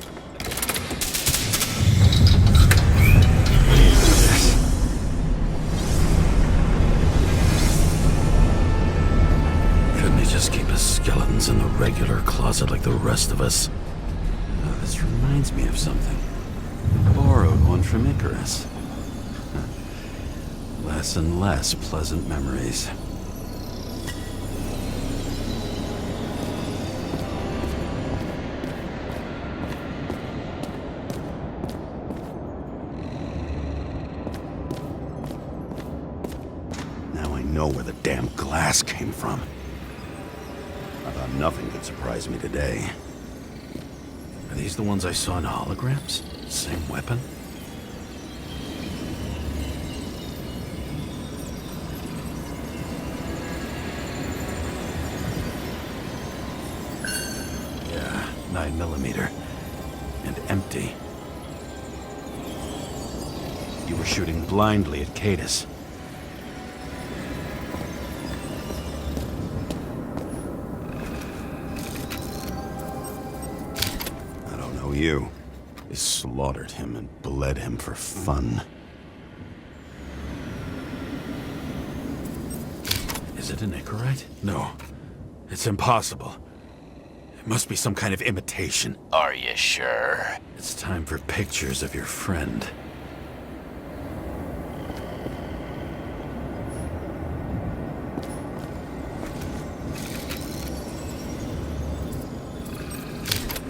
Couldn't he just keep his skeletons in the regular closet like the rest of us? This reminds me of something. I borrowed one from Icarus. Less and less pleasant memories. Now I know where the damn glass came from. I thought nothing could surprise me today. Are these the ones I saw in holograms? Same weapon? Yeah, 9mm. And empty. You were shooting blindly at Cadis. You. They slaughtered him and bled him for fun. an Icarite? No. It's impossible. It must be some kind of imitation. Are you sure? It's time for pictures of your friend.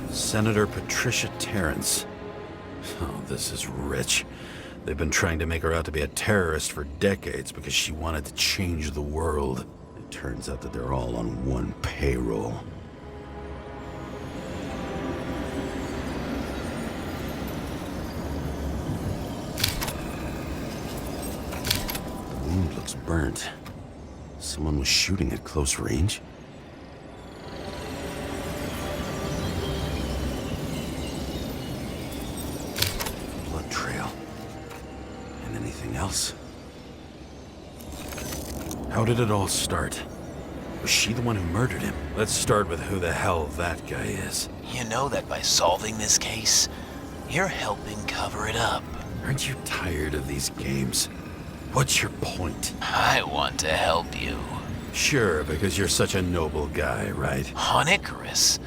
Senator Patricia Terrence. Oh, this is rich. They've been trying to make her out to be a terrorist for decades because she wanted to change the world. It turns out that they're all on one payroll. The wound looks burnt. Someone was shooting at close range? Blood trail. And anything else? How did it all start? Was she the one who murdered him? Let's start with who the hell that guy is. You know that by solving this case, you're helping cover it up. Aren't you tired of these games? What's your point? I want to help you. Sure, because you're such a noble guy, right? On Icarus,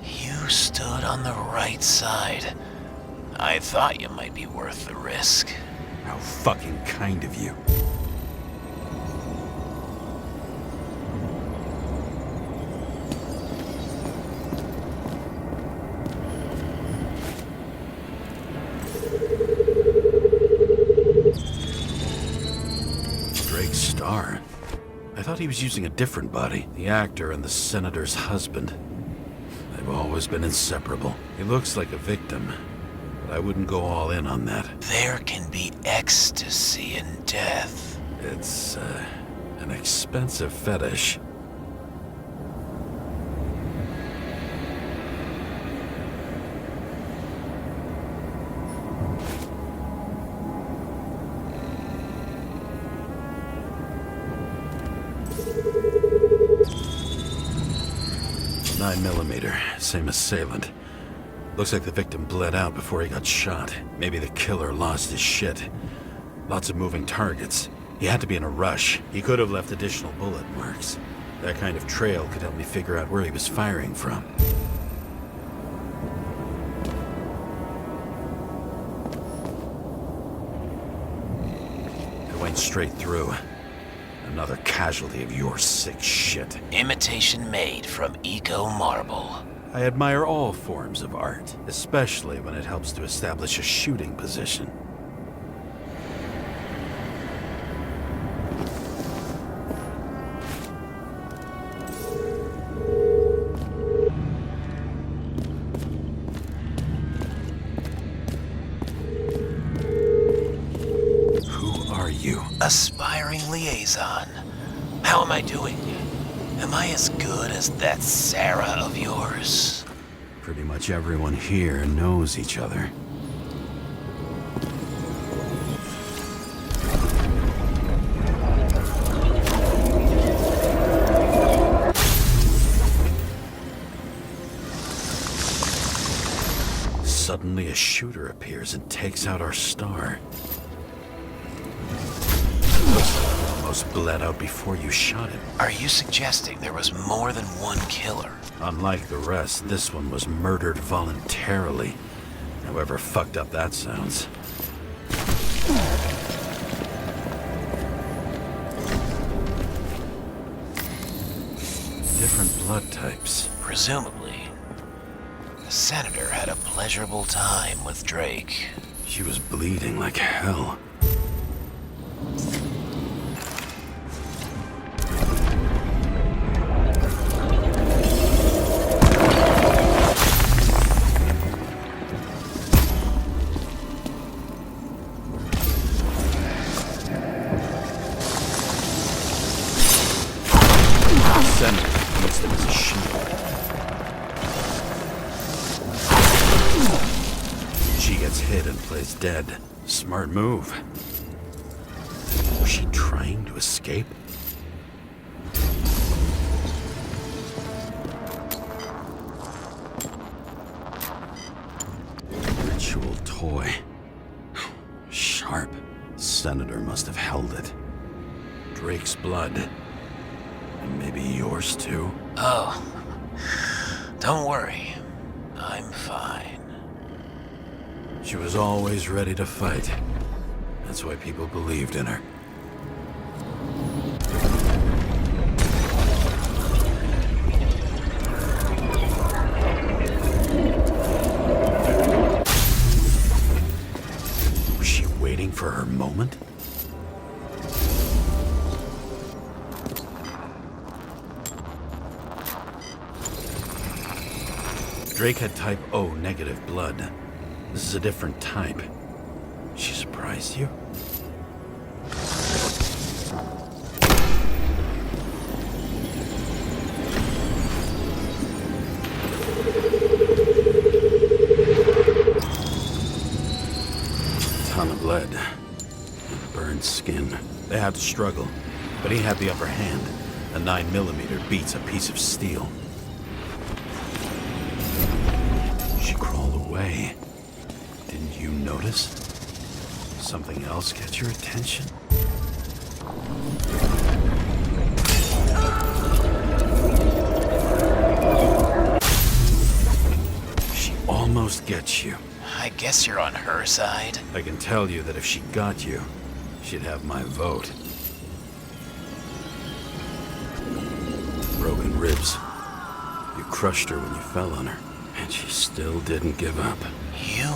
you stood on the right side. I thought you might be worth the risk. How fucking kind of you. Drake's star. I thought he was using a different body. The actor and the senator's husband. They've always been inseparable. He looks like a victim, but I wouldn't go all in on that. There can be ecstasy in death. It's, an expensive fetish. .9mm, same assailant. Looks like the victim bled out before he got shot. Maybe the killer lost his shit. Lots of moving targets. He had to be in a rush. He could have left additional bullet marks. That kind of trail could help me figure out where he was firing from. It went straight through. Another casualty of your sick shit. Imitation made from eco marble. I admire all forms of art, especially when it helps to establish a shooting position. Who are you? Aspiring liaison. How am I doing? Am I as good as that Sarah of yours? Pretty much everyone here knows each other. Suddenly a shooter appears and takes out our star. Looks like he almost bled out before you shot him. Are you suggesting there was more than one killer? Unlike the rest, this one was murdered voluntarily. However fucked up that sounds. Different blood types. Presumably, the senator had a pleasurable time with Drake. She was bleeding like hell. Senator used them as a shield. She gets hit and plays dead. Smart move. Was she trying to escape? Ritual toy. Sharp. Senator must have held it. Drake's blood. maybe yours too? Oh, don't worry. I'm fine. She was always ready to fight. That's why people believed in her. Was she waiting for her moment? Drake had type O negative blood. This is a different type. She surprised you? Ton of blood. Burned skin. They had to struggle, but he had the upper hand. A 9mm beats a piece of steel. She crawled away. Didn't you notice? Something else catch your attention? She almost gets you. I guess you're on her side. I can tell you that if she got you, she'd have my vote. Broken ribs. You crushed her when you fell on her, and she still didn't give up. You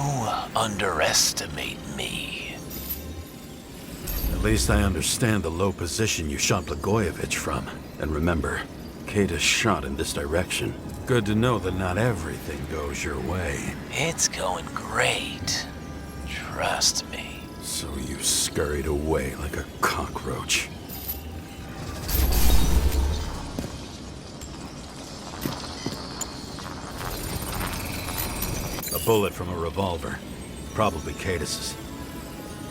underestimate me. At least I understand the low position you shot Blagojevich from. And remember, Kata's shot in this direction. Good to know that not everything goes your way. It's going great. Trust me. So you scurried away like a cockroach. A bullet from a revolver. Probably Katis's.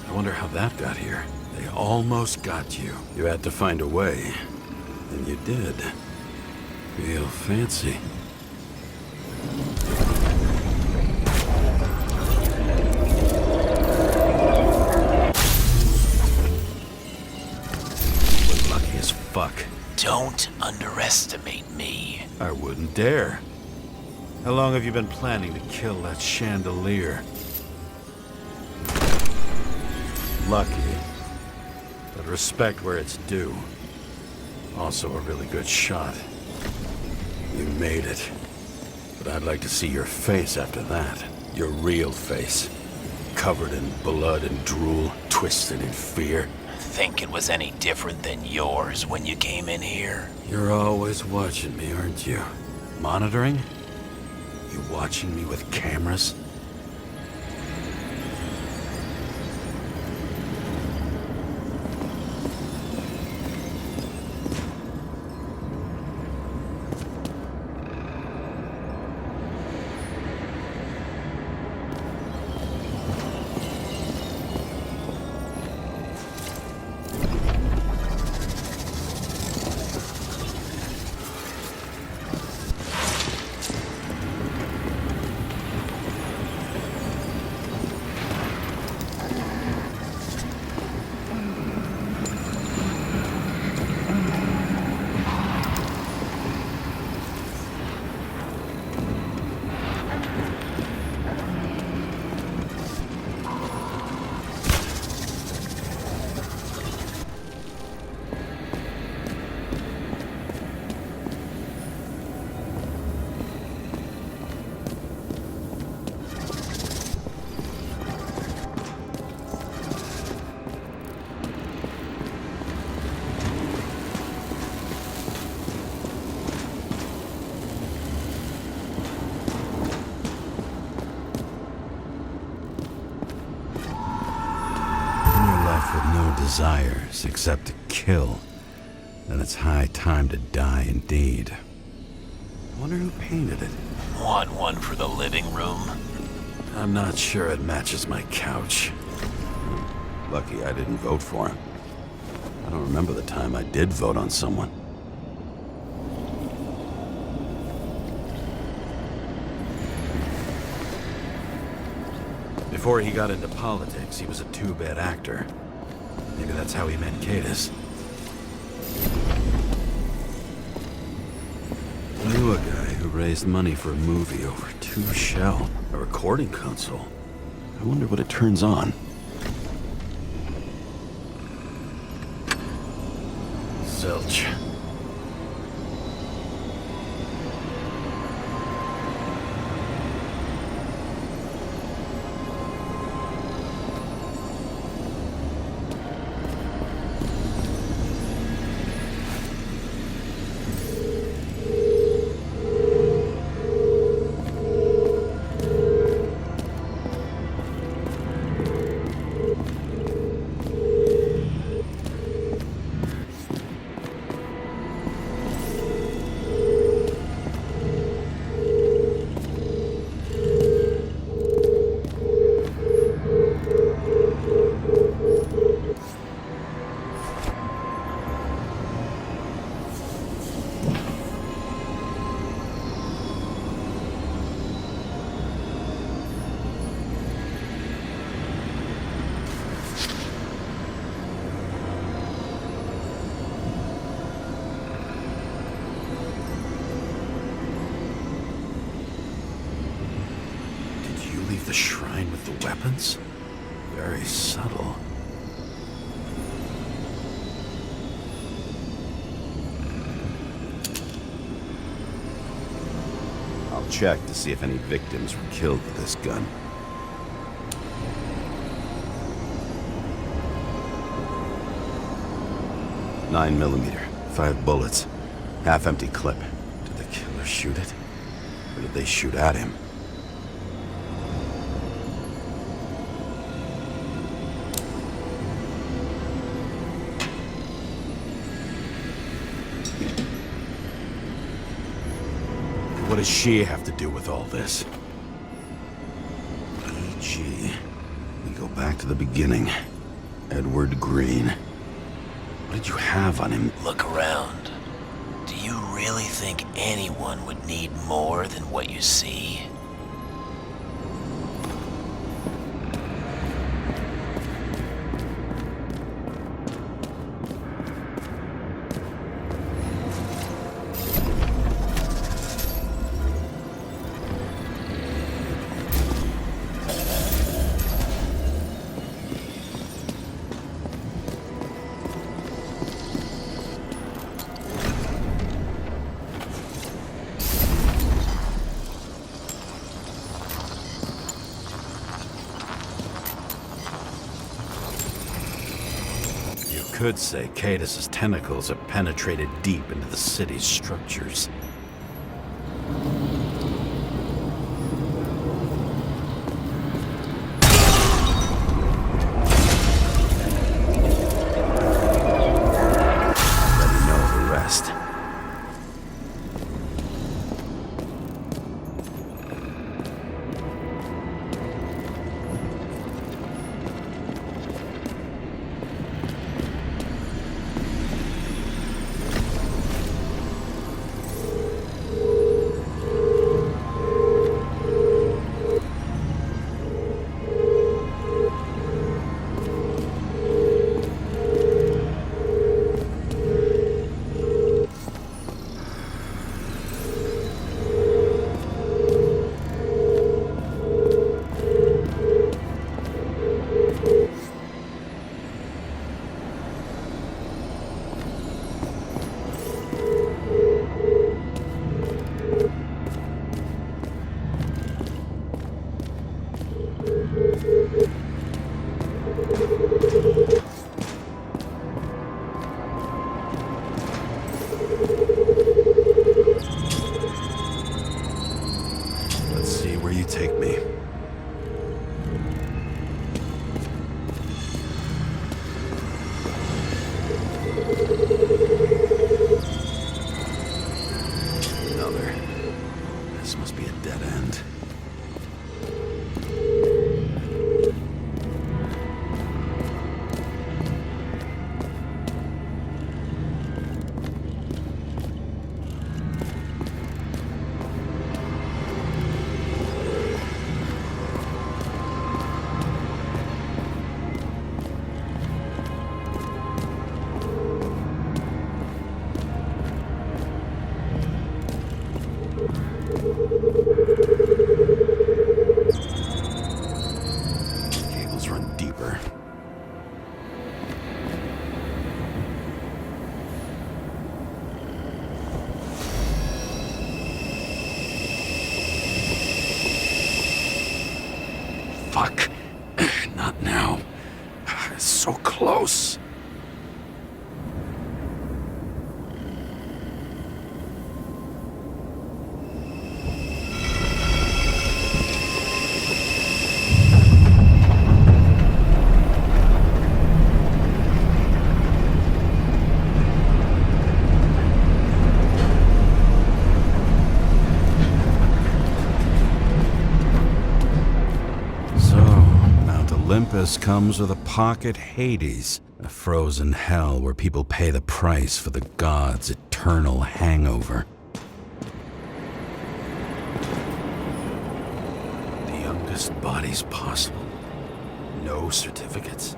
I wonder how that got here. They almost got you. You had to find a way. And you did. Real fancy. We're lucky as fuck. Don't underestimate me. I wouldn't dare. How long have you been planning to kill that chandelier? Lucky. But respect where it's due. Also a really good shot. You made it. But I'd like to see your face after that. Your real face. Covered in blood and drool, twisted in fear. Think it was any different than yours when you came in here? You're always watching me, aren't you? Monitoring? You watching me with cameras? With no desires except to kill, then it's high time to die indeed. I wonder who painted it. Want one for the living room? I'm not sure it matches my couch. Lucky I didn't vote for him. I don't remember the time I did vote on someone. Before he got into politics, he was a two-bit actor. Maybe that's how he met Katis. knew a guy who raised money for a movie over 2 shell, a recording console. I wonder what it turns on. Zilch. The shrine with the weapons? Very subtle. I'll check to see if any victims were killed with this gun. .9mm, 5 bullets, half-empty clip. Did the killer shoot it? Or did they shoot at him? What does she have to do with all this? E.G. We go back to the beginning. Edward Green. What did you have on him? Look around. Do you really think anyone would need more than what you see? Could say Cadus's tentacles have penetrated deep into the city's structures. Already know the rest. Let's see where you take me. Another. This must be a dead end. house. Olympus comes with a pocket Hades, a frozen hell where people pay the price for the gods' eternal hangover. The youngest bodies possible. No certificates.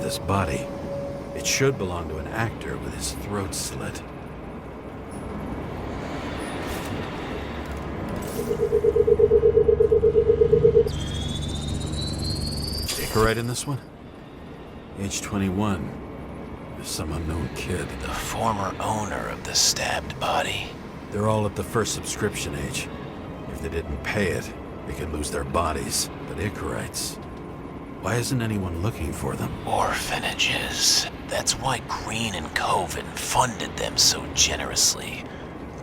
This body. It should belong to an actor with his throat slit. Icarite in this one? Age 21. There's some unknown kid. The former owner of the stabbed body. They're all at the first subscription age. If they didn't pay it, they could lose their bodies. But Icarites... why isn't anyone looking for them? Orphanages. That's why Green and Coven funded them so generously.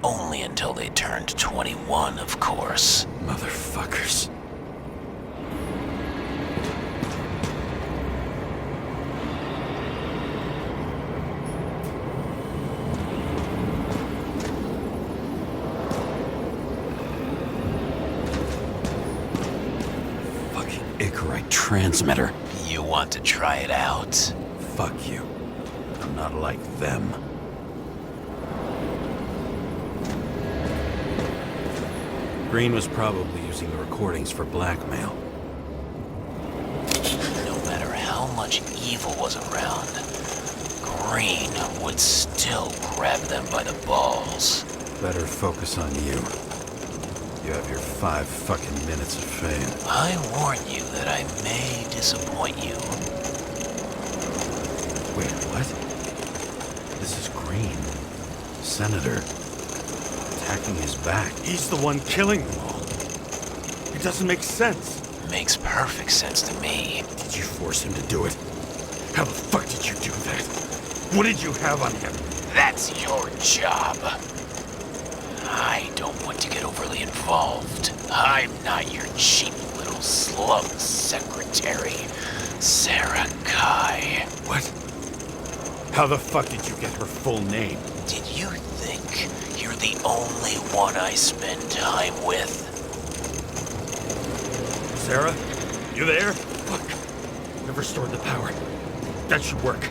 Only until they turned 21, of course. Motherfuckers. Icarite transmitter. You want to try it out? Fuck you. I'm not like them. Green was probably using the recordings for blackmail. No matter how much evil was around, Green would still grab them by the balls. Better focus on you. You have your 5 fucking minutes of fame. I warn you that I may disappoint you. Wait, what? This is Green. Senator. Attacking his back. He's the one killing them all. It doesn't make sense. Makes perfect sense to me. Did you force him to do it? How the fuck did you do that? What did you have on him? That's your job. I don't want to get overly involved. I'm not your cheap little slum secretary, Sarah Kai. What? How the fuck did you get her full name? Did you think you're the only one I spend time with? Sarah, you there? Fuck. Never stored the power. That should work.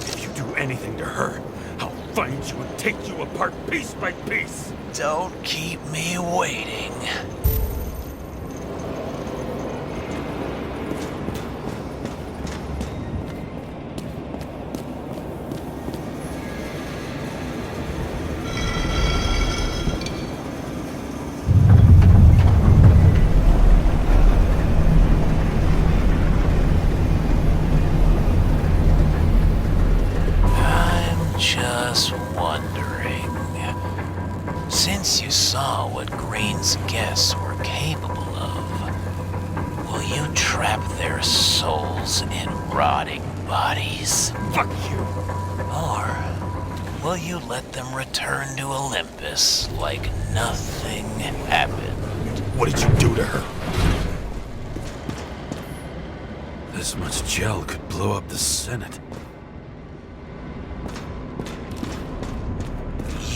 If you do anything to her, I'll find you and take you apart piece by piece. Don't keep me waiting. Just wondering, since you saw what Green's guests were capable of, will you trap their souls in rotting bodies? Fuck you! Or will you let them return to Olympus like nothing happened? What did you do to her? This much gel could blow up the Senate.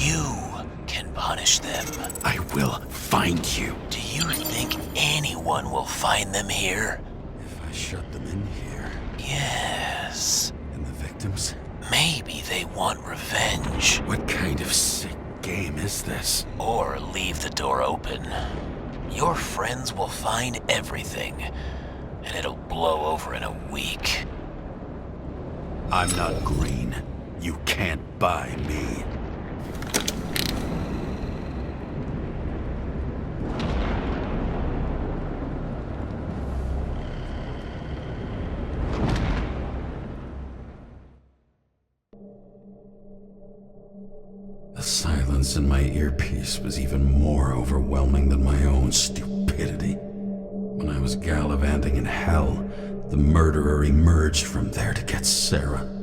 You can punish them. I will find you. Do you think anyone will find them here? If I shut them in here. Yes. And the victims? Maybe they want revenge. What kind of sick game is this? Or leave the door open. Your friends will find everything, and it'll blow over in a week. I'm not Green. You can't buy me. voice in my earpiece was even more overwhelming than my own stupidity. When I was gallivanting in hell, the murderer emerged from there to get Sarah.